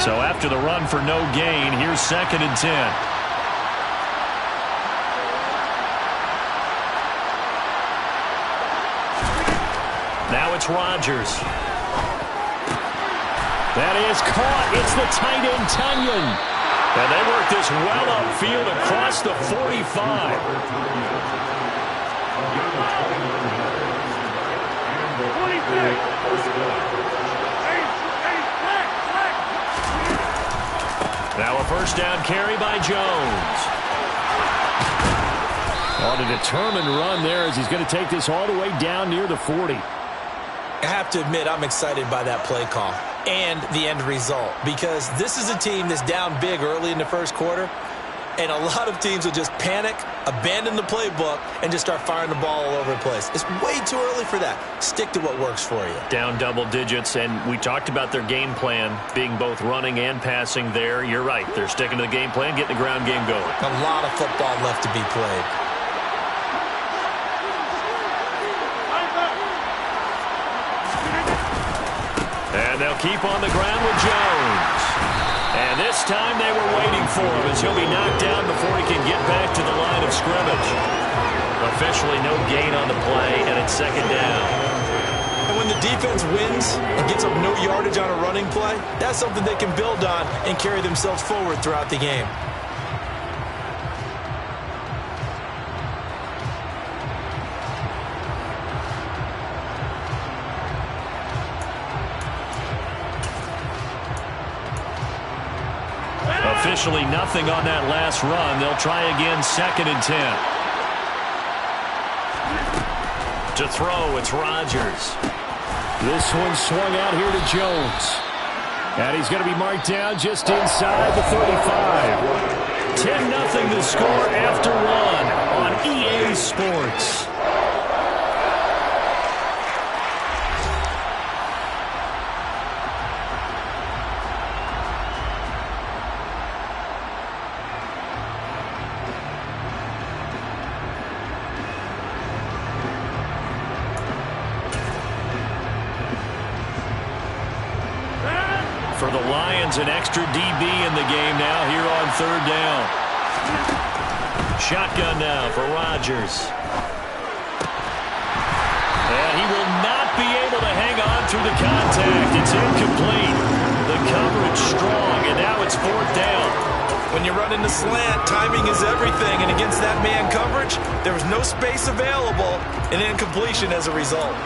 So after the run for no gain, here's 2nd and 10. Now it's Rodgers. That is caught. It's the tight end, Tunyon. And they work this well upfield across the 45. Now a first down carry by Jones. On a determined run there as he's going to take this all the way down near the 40. I have to admit, I'm excited by that play call and the end result, because this is a team that's down big early in the first quarter, and a lot of teams will just panic, abandon the playbook, and just start firing the ball all over the place. It's way too early for that. Stick to what works for you. Down double digits, and we talked about their game plan being both running and passing there. You're right. They're sticking to the game plan, getting the ground game going. A lot of football left to be played. And they'll keep on the ground with Jones. And this time they were waiting for him as he'll be knocked down before he can get back to the line of scrimmage. Officially no gain on the play, and it's 2nd down. And when the defense wins and gets up no yardage on a running play, that's something they can build on and carry themselves forward throughout the game. Officially nothing on that last run. They'll try again, 2nd and 10. To throw, it's Rodgers. This one swung out here to Jones. And he's going to be marked down just inside the 35. 10-0 the score after one on EA Sports. For the Lions, an extra DB in the game now here on 3rd down. Shotgun now for Rodgers. And he will not be able to hang on through the contact. It's incomplete. The coverage strong, and now it's 4th down. When you run in the slant, timing is everything, and against that man coverage, there was no space available, and incompletion as a result.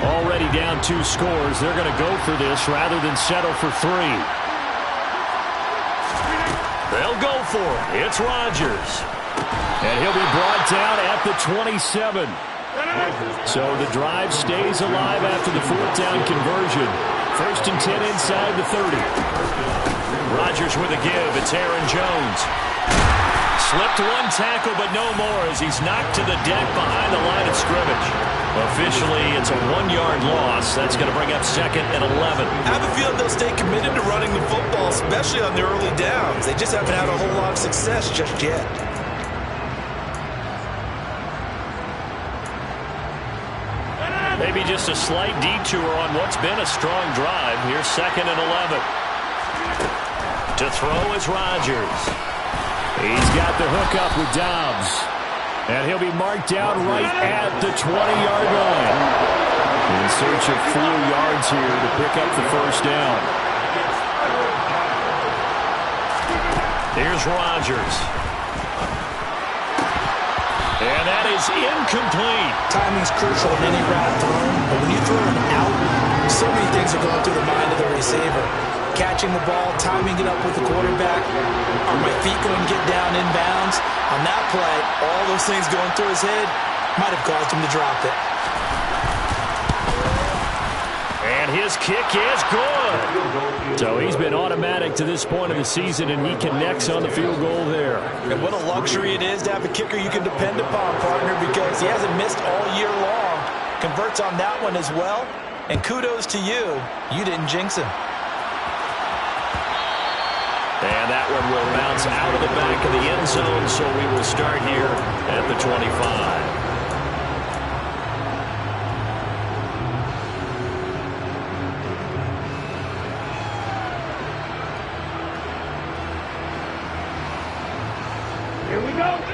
Already down 2 scores. They're going to go for this rather than settle for 3. They'll go for it. It's Rodgers. And he'll be brought down at the 27. So the drive stays alive after the 4th down conversion. 1st and 10 inside the 30. Rodgers with a give. It's Aaron Jones. Slipped one tackle, but no more as he's knocked to the deck behind the line of scrimmage. Officially, it's a 1-yard loss. That's going to bring up 2nd and 11. I have a feeling they'll stay committed to running the football, especially on the early downs. They just haven't had a whole lot of success just yet. Maybe just a slight detour on what's been a strong drive. Here's 2nd and 11. To throw is Rodgers. He's got the hook up with Dobbs. And he'll be marked down right at the 20-yard line. In search of 4 yards here to pick up the 1st down. Here's Rodgers. And that is incomplete. Timing's crucial in any route thrown, but when you throw an out, so many things are going through the mind of the receiver. Catching the ball, timing it up with the quarterback. Are my feet going to get down inbounds? On that play, all those things going through his head might have caused him to drop it. And his kick is good. So he's been automatic to this point of the season, and he connects on the field goal there. And what a luxury it is to have a kicker you can depend upon, partner, because he hasn't missed all year long. Converts on that one as well. And kudos to you. You didn't jinx him. And that one will bounce out of the back of the end zone, so we will start here at the 25.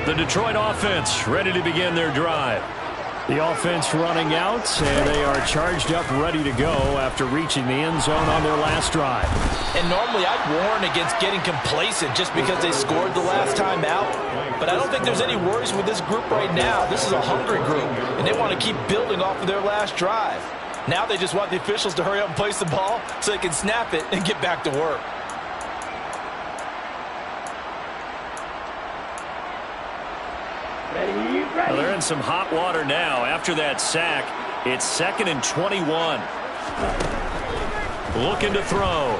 The Detroit offense ready to begin their drive. The offense running out, and they are charged up, ready to go after reaching the end zone on their last drive. And normally I'd warn against getting complacent just because they scored the last time out. But I don't think there's any worries with this group right now. This is a hungry group, and they want to keep building off of their last drive. Now they just want the officials to hurry up and place the ball so they can snap it and get back to work. Well, they're in some hot water now. After that sack, it's 2nd and 21. Looking to throw.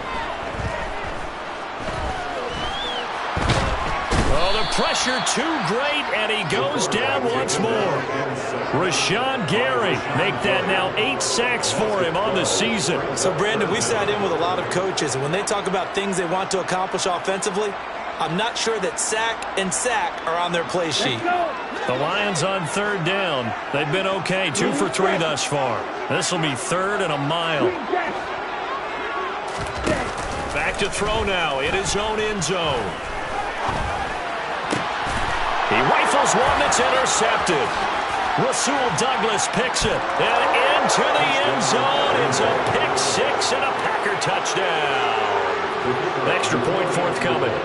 Oh, the pressure too great, and he goes down once more. Rashawn Gary make that now 8 sacks for him on the season. So, Brandon, we sat in with a lot of coaches, and when they talk about things they want to accomplish offensively, I'm not sure that sack and sack are on their play sheet. The Lions on 3rd down. They've been okay, 2 for 3 thus far. This will be 3rd and a mile. Back to throw now in his own end zone. He rifles one that's intercepted. Rasul Douglas picks it. And into the end zone. It's a pick 6 and a Packer touchdown. Extra point forthcoming.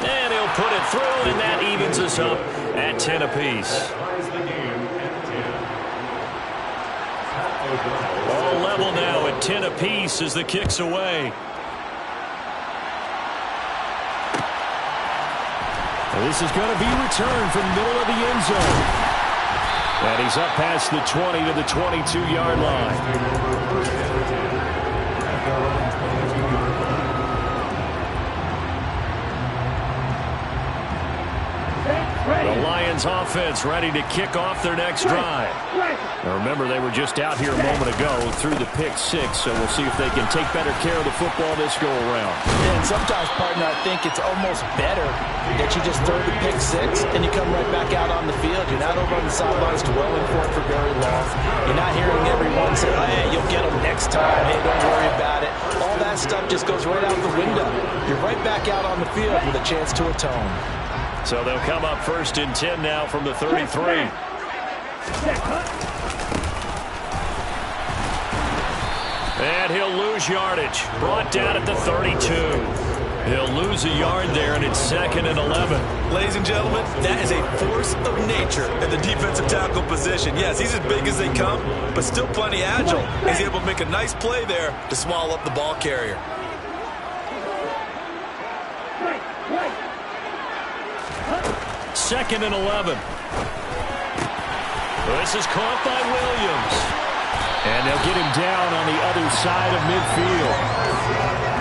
And he'll put it through, and that evens us up at 10 apiece. All level now at 10 apiece as the kick's away. And this is going to be returned from the middle of the end zone. And he's up past the 20 to the 22-yard line. The Lions offense ready to kick off their next drive. Now remember, they were just out here a moment ago through the pick 6, so we'll see if they can take better care of the football this go around. And sometimes, partner, I think it's almost better that you just throw the pick 6 and you come right back out on the field. You're not over on the sidelines dwelling for it for very long. You're not hearing everyone say, hey, you'll get them next time. Hey, don't worry about it. All that stuff just goes right out the window. You're right back out on the field with a chance to atone. So they'll come up 1st and 10 now from the 33. And he'll lose yardage. Brought down at the 32. He'll lose a yard there, and it's 2nd and 11. Ladies and gentlemen, that is a force of nature in the defensive tackle position. Yes, he's as big as they come, but still plenty agile. He's able to make a nice play there to swallow up the ball carrier. Second and 11. This is caught by Williams. And they'll get him down on the other side of midfield.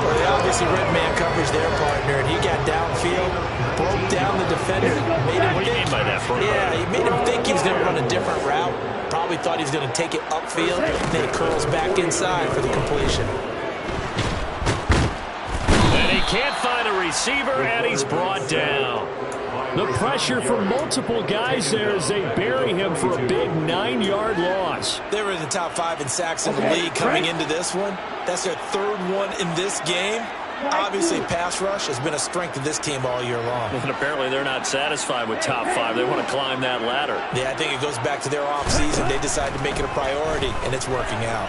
Well, they obviously read man coverage there, partner, and he got downfield, broke down the defender. What do you mean by that, Bert? Yeah, he made him think he was going to run a different route. Probably thought he was going to take it upfield. Then he curls back inside for the completion. And he can't find a receiver, and he's brought down. The pressure from multiple guys there as they bury him for a big 9-yard loss. They were in the top 5 in sacks in the league coming into this one. That's their 3rd one in this game. Obviously, pass rush has been a strength of this team all year long. And apparently they're not satisfied with top 5. They want to climb that ladder. Yeah, I think it goes back to their offseason. They decided to make it a priority, and it's working out.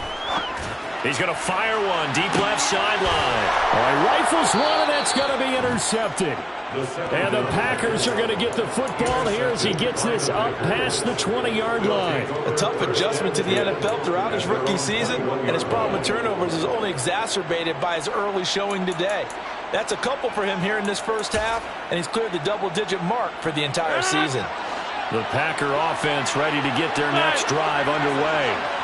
He's going to fire one deep left sideline. All right, rifles one, and that's going to be intercepted. And the Packers are going to get the football here as he gets this up past the 20-yard line. A tough adjustment to the NFL throughout his rookie season, and his problem with turnovers is only exacerbated by his early showing today. That's a couple for him here in this first half, and he's cleared the double-digit mark for the entire season. The Packer offense ready to get their next drive underway.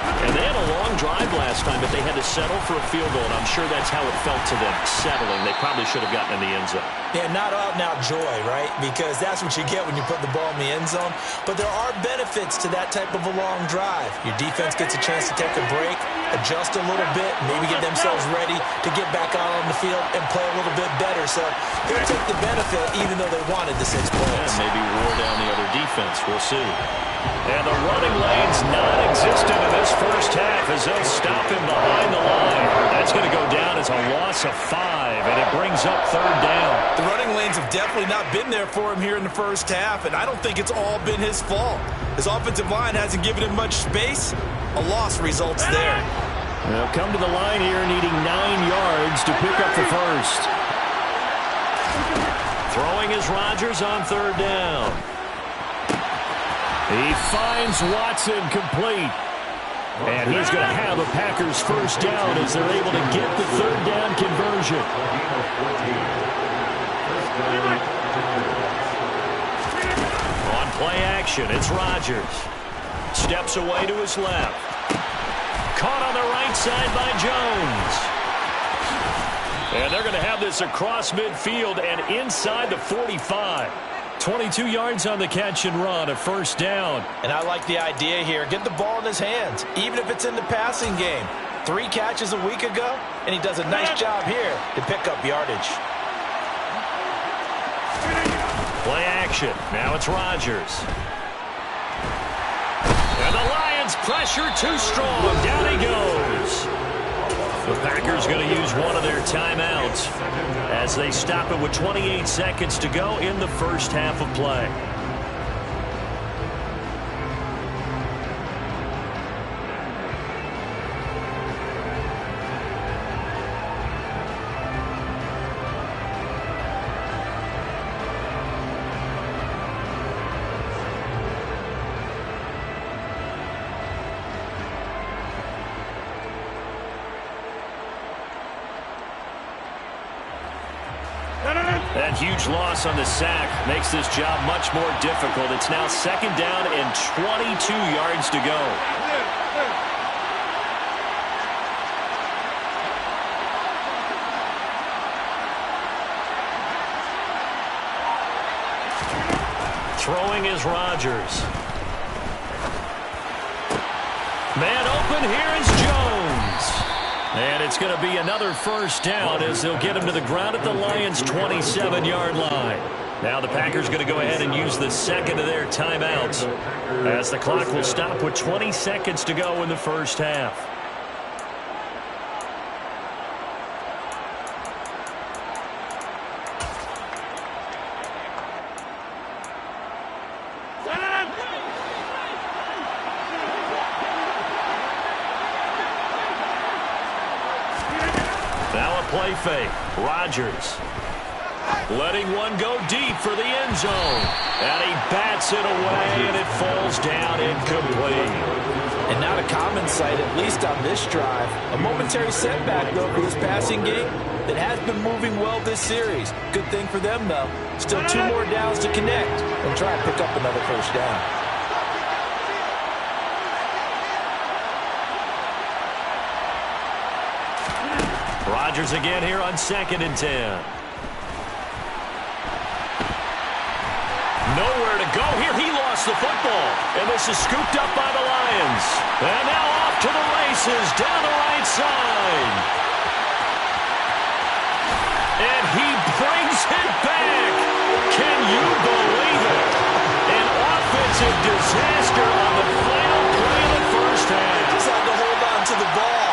And they had a long drive last time, but they had to settle for a field goal, and I'm sure that's how it felt to them, settling. They probably should have gotten in the end zone. Yeah, not out-and-out joy, right? Because that's what you get when you put the ball in the end zone. But there are benefits to that type of a long drive. Your defense gets a chance to take a break, adjust a little bit, maybe get themselves ready to get back out on the field and play a little bit better. So they'll take the benefit even though they wanted the 6 points. And maybe wore down the other defense. We'll see. And the running lane's non-existent in this first half as they'll stop him behind the line. That's going to go down as a a loss of 5, and it brings up third down. The running lanes have definitely not been there for him here in the first half, and I don't think it's all been his fault. His offensive line hasn't given him much space. A loss results there. They'll come to the line here needing 9 yards to pick up the first. Throwing is Rodgers on third down. He finds Watson complete. And he's going to have a Packers first down as they're able to get the third down conversion. On play action, it's Rodgers. Steps away to his left. Caught on the right side by Jones. And they're going to have this across midfield and inside the 45. 22 yards on the catch and run, a first down. And I like the idea here. Get the ball in his hands, even if it's in the passing game. 3 catches a week ago, and he does a nice job here to pick up yardage. Play action. Now it's Rodgers. And the Lions pressure too strong. Down he goes. The Packers going to use one of their timeouts as they stop it with 28 seconds to go in the first half of play. That huge loss on the sack makes this job much more difficult. It's now second down and 22 yards to go. Throwing is Rodgers. Man open, here is Jones. And it's going to be another first down as they'll get him to the ground at the Lions' 27-yard line. Now the Packers going to go ahead and use the second of their timeouts as the clock will stop with 20 seconds to go in the first half. Play fake. Rodgers letting one go deep for the end zone. And he bats it away, and it falls down incomplete. And not a common sight, at least on this drive. A momentary setback, though, for this passing game that has been moving well this series. Good thing for them, though. Still 2 more downs to connect and try and pick up another first down. Rodgers again here on 2nd and 10. Nowhere to go here. He lost the football. And this is scooped up by the Lions. And now off to the races down the right side. And he brings it back. Can you believe it? An offensive disaster on the final play of the first half. Just had to hold on to the ball.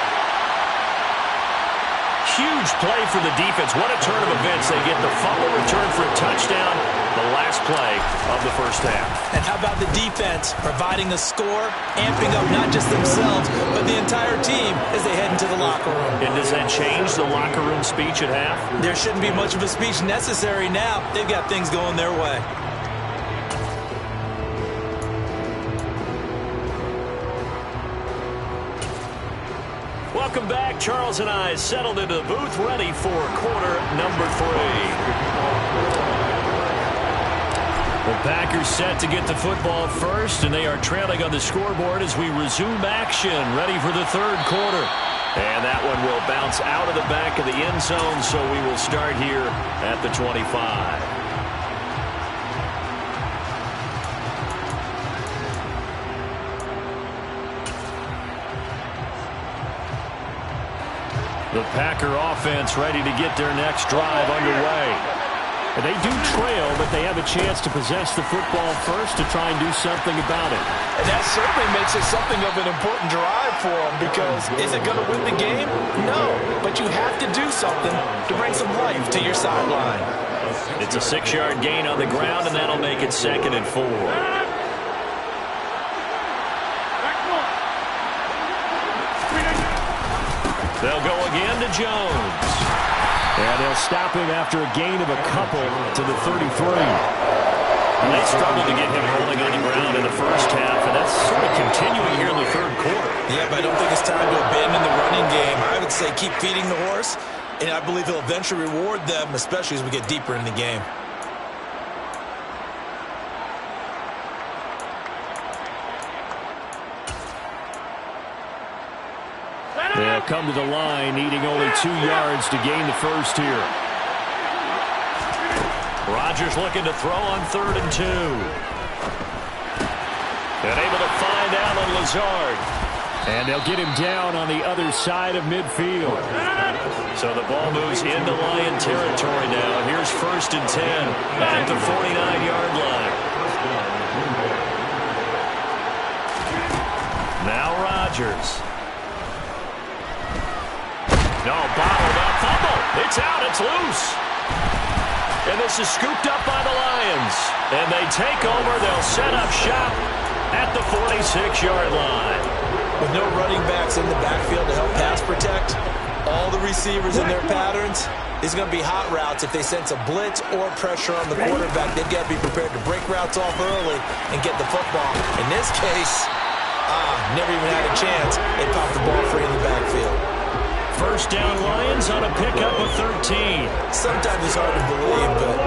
Huge play for the defense. What a turn of events. They get the fumble return for a touchdown, the last play of the first half. And how about the defense providing the score, amping up not just themselves, but the entire team as they head into the locker room. And does that change the locker room speech at half? There shouldn't be much of a speech necessary now. They've got things going their way. Welcome back. Charles and I settled into the booth, ready for quarter number 3. The Packers set to get the football first, and they are trailing on the scoreboard as we resume action, ready for the third quarter. And that one will bounce out of the back of the end zone, so we will start here at the 25. The Packer offense ready to get their next drive underway. They do trail, but they have a chance to possess the football first to try and do something about it. And that certainly makes it something of an important drive for them, because is it going to win the game? No, but you have to do something to bring some life to your sideline. It's a 6-yard gain on the ground, and that'll make it 2nd and 4. They'll go again to Jones. And they'll stop him after a gain of a couple to the 33. And they struggled to get him rolling on the ground in the first half, and that's sort of continuing here in the third quarter. Yeah, but I don't think it's time to abandon the running game. I would say keep feeding the horse, and I believe he'll eventually reward them, especially as we get deeper in the game. They'll come to the line, needing only 2 yards to gain the first here. Rodgers looking to throw on 3rd and 2. And able to find Allen Lazard. And they'll get him down on the other side of midfield. So the ball moves into Lion territory now. Here's 1st and 10 at the 49-yard line. Now Rodgers. No, bottled up, fumble. It's out, it's loose. And this is scooped up by the Lions. And they take over, they'll set up shop at the 46-yard line. With no running backs in the backfield to help pass protect, all the receivers in their patterns, it's going to be hot routes. If they sense a blitz or pressure on the quarterback, they've got to be prepared to break routes off early and get the football. In this case, never even had a chance. They popped the ball free in the backfield. First down Lions on a pickup of 13. Sometimes it's hard to believe, but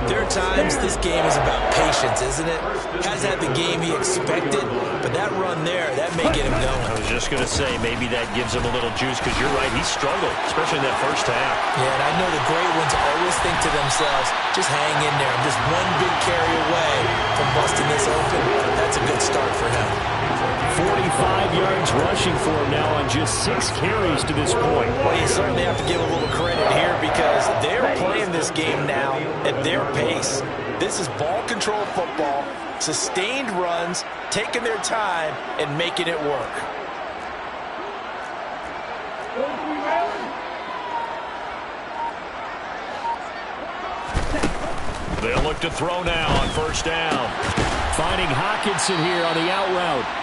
there are times this game is about patience, isn't it? Has had the game he expected, but that run there, that may get him going. I was just going to say, maybe that gives him a little juice, because you're right, he struggled, especially in that first half. Yeah, and I know the great ones always think to themselves, just hang in there. I'm just one big carry away from busting this open. That's a good start for him. 45 yards rushing for him now on just 6 carries to this point. Well, you certainly have to give a little credit here, because they're playing this game now at their pace. This is ball control football, sustained runs, taking their time, and making it work. They'll look to throw now on 1st down. Finding Hockenson here on the out route.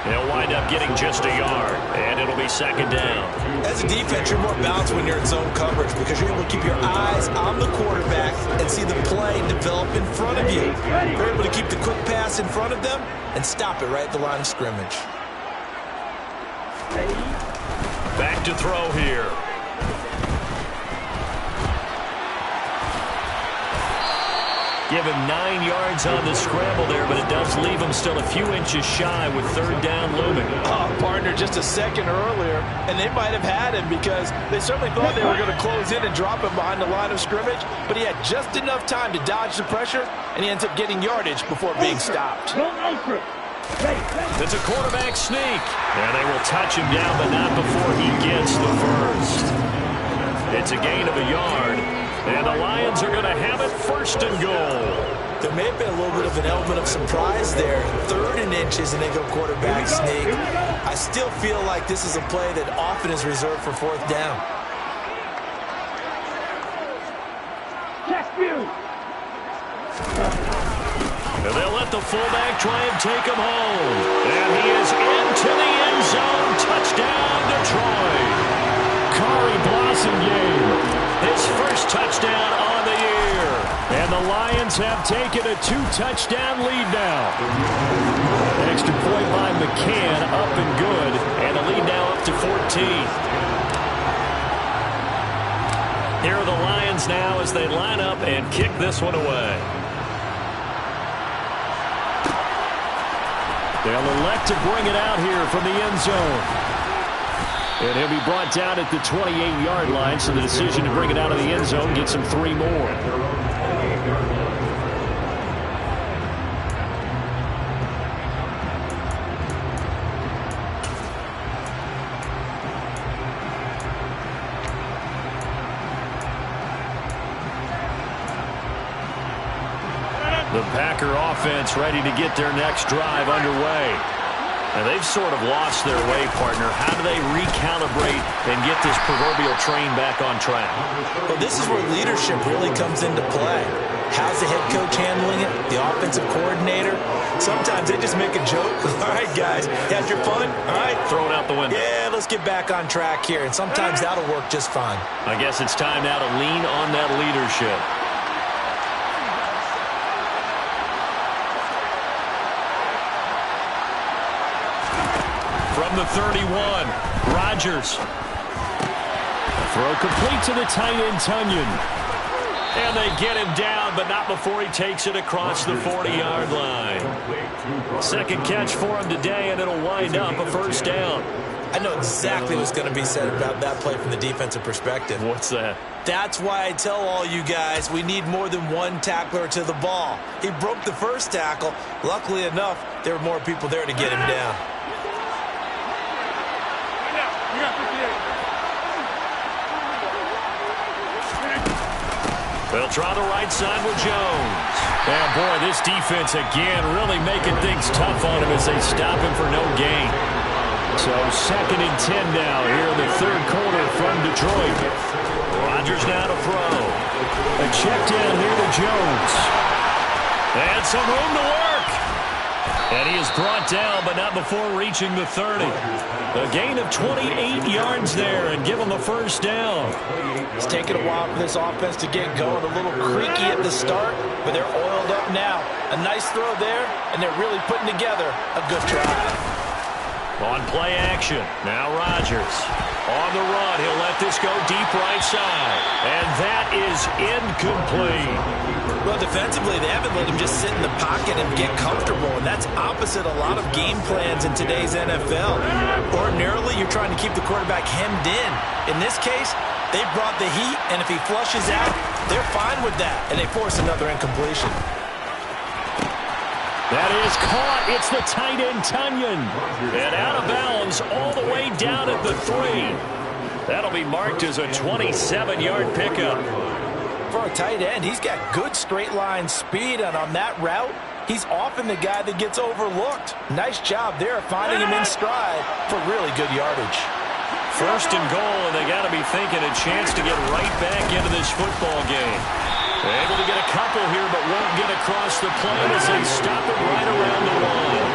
They'll wind up getting just a yard, and it'll be 2nd down. As a defense, you're more balanced when you're in zone coverage, because you're able to keep your eyes on the quarterback and see the play develop in front of you. You're able to keep the quick pass in front of them and stop it right at the line of scrimmage. Back to throw here. Give him 9 yards on the scramble there, but it does leave him still a few inches shy with 3rd down looming. Partner, just a second earlier, and they might have had him, because they certainly thought they were going to close in and drop him behind the line of scrimmage, but he had just enough time to dodge the pressure, and he ends up getting yardage before being stopped. It's a quarterback sneak, and they will touch him down, but not before he gets the first. It's a gain of a yard. And the Lions are going to have it 1st and goal. There may have been a little bit of an element of surprise there. 3rd and inches, and they go quarterback sneak. I still feel like this is a play that often is reserved for 4th down. And they'll let the fullback try and take him home. And he is into the end zone. Touchdown, Detroit. Kari Blossomgame. His first touchdown on the year. And the Lions have taken a 2-touchdown lead now. An extra point by McCann, up and good. And the lead now up to 14. Here are the Lions now as they line up and kick this one away. They'll elect to bring it out here from the end zone. And he'll be brought down at the 28-yard line, so the decision to bring it out of the end zone gets him 3 more. The Packer offense ready to get their next drive underway. And they've sort of lost their way, partner. How do they recalibrate and get this proverbial train back on track? Well, this is where leadership really comes into play. How's the head coach handling it? The offensive coordinator? Sometimes they just make a joke. All right, guys, had your fun? All right. Throw it out the window. Yeah, let's get back on track here. And sometimes that'll work just fine. I guess it's time now to lean on that leadership. From the 31, Rodgers. Throw complete to the tight end, Tunyon. And they get him down, but not before he takes it across the 40-yard line. Second catch for him today, and it'll wind up a first down. I know exactly what's going to be said about that play from the defensive perspective. What's that? That's why I tell all you guys we need more than one tackler to the ball. He broke the first tackle. Luckily enough, there were more people there to get him down. They'll try the right side with Jones. And, boy, this defense, again, really making things tough on him as they stop him for no gain. So, 2nd and 10 now here in the third quarter from Detroit. Rodgers now to throw. A check down here to Jones. And some room to work. And he is brought down, but not before reaching the 30. A gain of 28 yards there and give him a first down. It's taken a while for this offense to get going. A little creaky at the start, but they're oiled up now. A nice throw there, and they're really putting together a good drive. On play action, now Rodgers. On the run, he'll let this go deep right side. And that is incomplete. Well, defensively, they haven't let him just sit in the pocket and get comfortable, and that's opposite a lot of game plans in today's NFL. Ordinarily, you're trying to keep the quarterback hemmed in. In this case, they brought the heat, and if he flushes out, they're fine with that, and they force another incompletion. That is caught. It's the tight end, Tunyon. And out of bounds all the way down at the 3. That'll be marked as a 27-yard pickup. For a tight end, he's got good straight-line speed, and on that route, he's often the guy that gets overlooked. Nice job there finding him in stride for really good yardage. First and goal, and they got to be thinking a chance to get right back into this football game. They're able to get a couple here, but won't get across the plane as they stop it right around the line.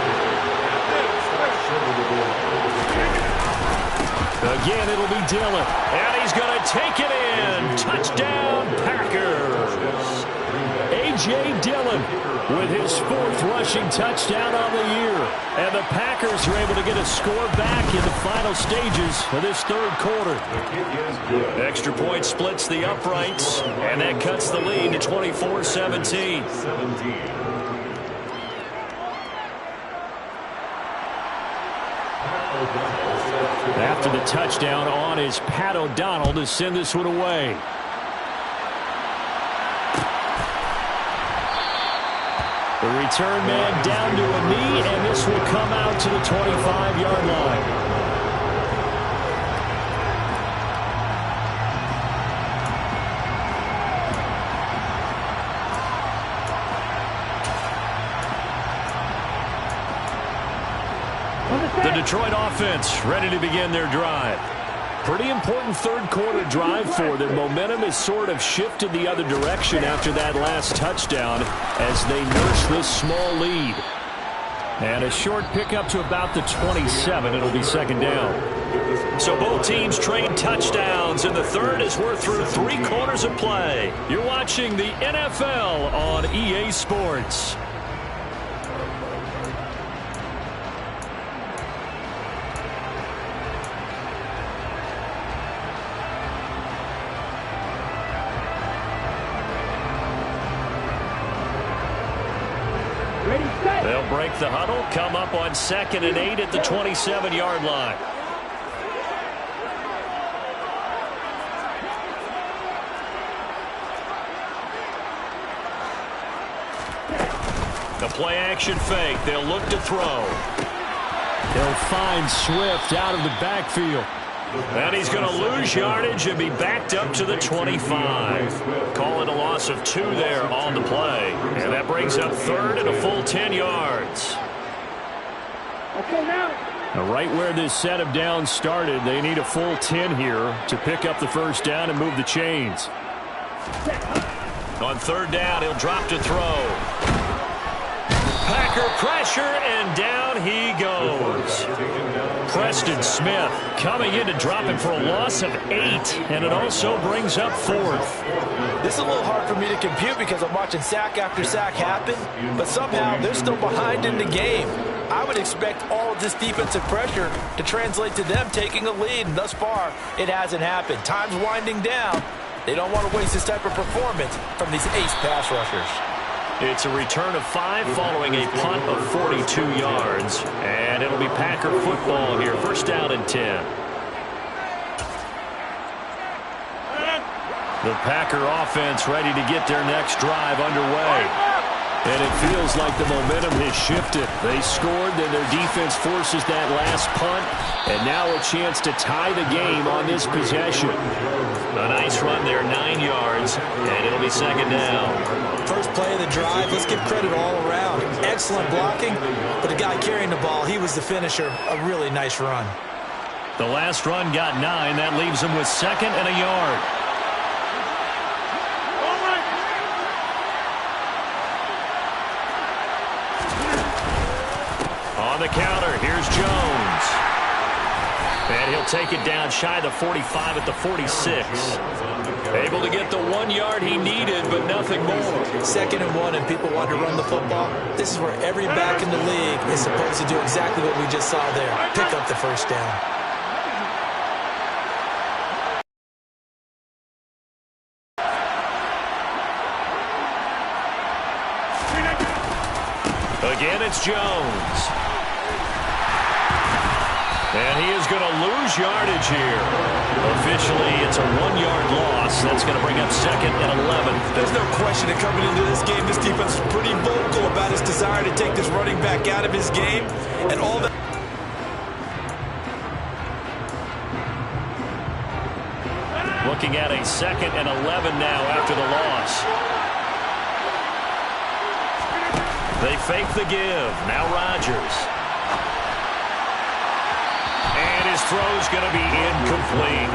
Again, it'll be Dillon, and he's going to take it in. Touchdown, Packers. A.J. Dillon with his 4th rushing touchdown on the year. And the Packers are able to get a score back in the final stages of this third quarter. Extra point splits the uprights, and that cuts the lead to 24-17. After the touchdown on is Pat O'Donnell to send this one away. The return man down to a knee, and this will come out to the 25-yard line. The Detroit offense ready to begin their drive. Pretty important third quarter drive for them. Momentum has sort of shifted the other direction after that last touchdown as they nurse this small lead. And a short pickup to about the 27. It'll be 2nd down. So both teams trade touchdowns in the third as we're through 3 quarters of play. You're watching the NFL on EA Sports. They'll break the huddle, come up on 2nd and 8 at the 27-yard line. The play action fake. They'll look to throw. They'll find Swift out of the backfield. And he's going to lose yardage and be backed up to the 25. Call it a loss of 2 there on the play. And that brings up third and a full 10 yards. Okay, now Right where this set of downs started, they need a full 10 here to pick up the first down and move the chains. On third down, he'll drop to throw. Packer pressure, and down he goes. Preston Smith coming in to drop him for a loss of 8, and it also brings up fourth. This is a little hard for me to compute because I'm watching sack after sack happen, but somehow they're still behind in the game. I would expect all of this defensive pressure to translate to them taking a lead, and thus far, it hasn't happened. Time's winding down. They don't want to waste this type of performance from these ace pass rushers. It's a return of 5 following a punt of 42 yards, and it'll be Packer football here. First down and 10. The Packer offense ready to get their next drive underway. And it feels like the momentum has shifted. They scored, then their defense forces that last punt, and now a chance to tie the game on this possession. A nice run there, 9 yards, and it'll be second down. First play of the drive, let's give credit all around. Excellent blocking, but the guy carrying the ball, he was the finisher. A really nice run. The last run got 9. That leaves him with second and a yard. On the counter, here's Jones. And he'll take it down shy of the 45 at the 46. Able to get the 1 yard he needed, but nothing more. 2nd and 1, and people want to run the football. This is where every back in the league is supposed to do exactly what we just saw there. Pick up the first down. Again, it's Jones. And he is going to lose yardage here. Officially, it's a 1-yard loss. That's going to bring up second and 11. There's no question that coming into this game, this defense is pretty vocal about his desire to take this running back out of his game. And all that. Looking at a second and 11 now after the loss. They fake the give. Now Rodgers. And his throw's going to be incomplete.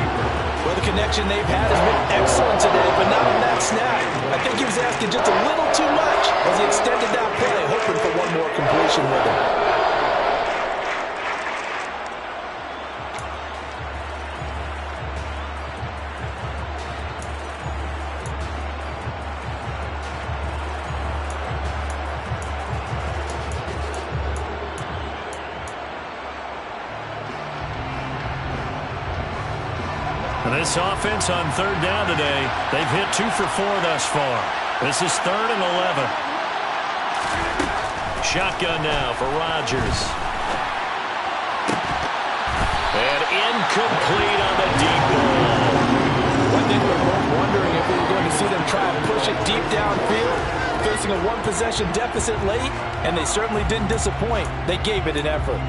Well, the connection they've had has been excellent today, but not on that snap. I think he was asking just a little too much as he extended that play, hoping for one more completion with him. This offense on third down today, they've hit 2 for 4 thus far. This is 3rd and 11. Shotgun now for Rodgers. And incomplete on the deep ball. I think we're both wondering if we were going to see them try and push it deep downfield, facing a 1-possession deficit late, and they certainly didn't disappoint. They gave it an effort.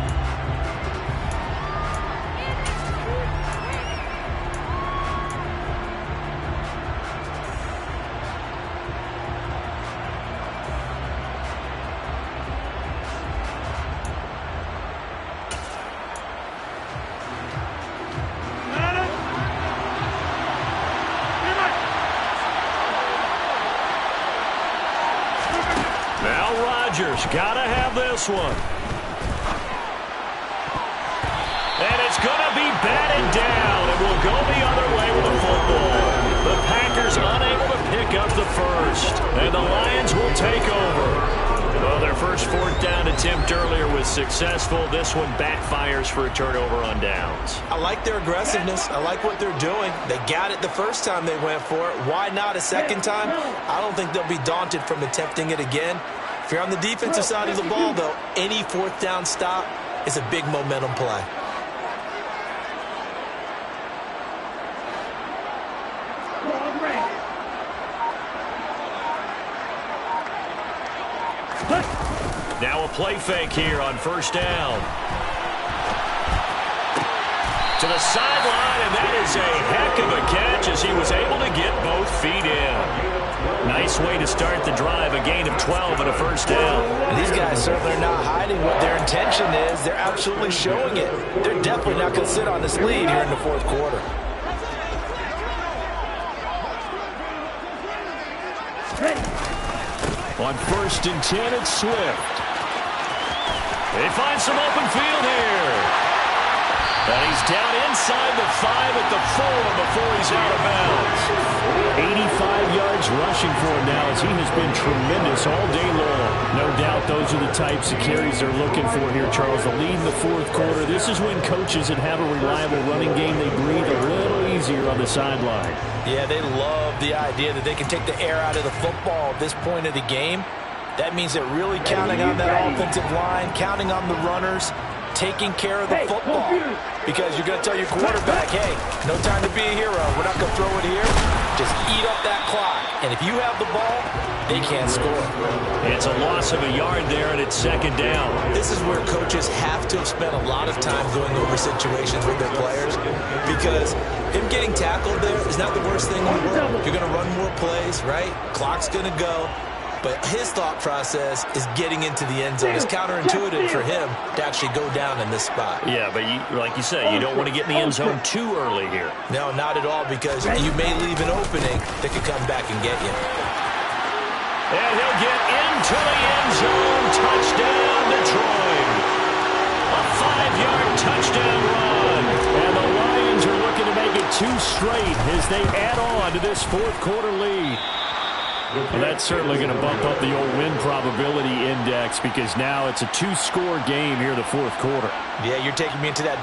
Gotta have this one. And it's going to be batted down. It will go the other way with the football. The Packers unable to pick up the first. And the Lions will take over. Well, their first 4th down attempt earlier was successful. This one backfires for a turnover on downs. I like their aggressiveness. I like what they're doing. They got it the first time they went for it. Why not a second time? I don't think they'll be daunted from attempting it again. If you're on the defensive side of the ball, though, any 4th down stop is a big momentum play. Now a play fake here on first down. To the sideline, and that is a heck of a catch as he was able to get both feet in. Nice way to start the drive, a gain of 12 and a first down. And these guys certainly are not hiding what their intention is. They're absolutely showing it. They're definitely not going to sit on this lead here in the fourth quarter. On 1st and 10, it's Swift. They find some open field here. And he's down inside the 5 at the 4 before he's out of bounds. 85 yards rushing for him now as he has been tremendous all day long. No doubt those are the types of carries they're looking for here, Charles. The lead in the fourth quarter. This is when coaches that have a reliable running game, they breathe a little easier on the sideline. Yeah, they love the idea that they can take the air out of the football at this point of the game. That means they're really counting on that offensive line, counting on the runners, taking care of the football. Because you're going to tell your quarterback, hey, no time to be a hero. We're not going to throw it here. Just eat up that clock. And if you have the ball, they can't score. It's a loss of a yard there, and it's 2nd down. This is where coaches have to have spent a lot of time going over situations with their players, because him getting tackled there is not the worst thing in the world. You're going to run more plays, right? Clock's going to go. But his thought process is getting into the end zone. It's counterintuitive for him to actually go down in this spot. Yeah, but like you say, you don't want to get in the end zone too early here. No, not at all, because you may leave an opening that could come back and get you. And he'll get into the end zone. Touchdown, Detroit. A 5-yard touchdown run. And the Lions are looking to make it 2 straight as they add on to this fourth quarter lead. Well, that's certainly going to bump up the old win probability index, because now it's a 2-score game here in the fourth quarter. Yeah, you're taking me into that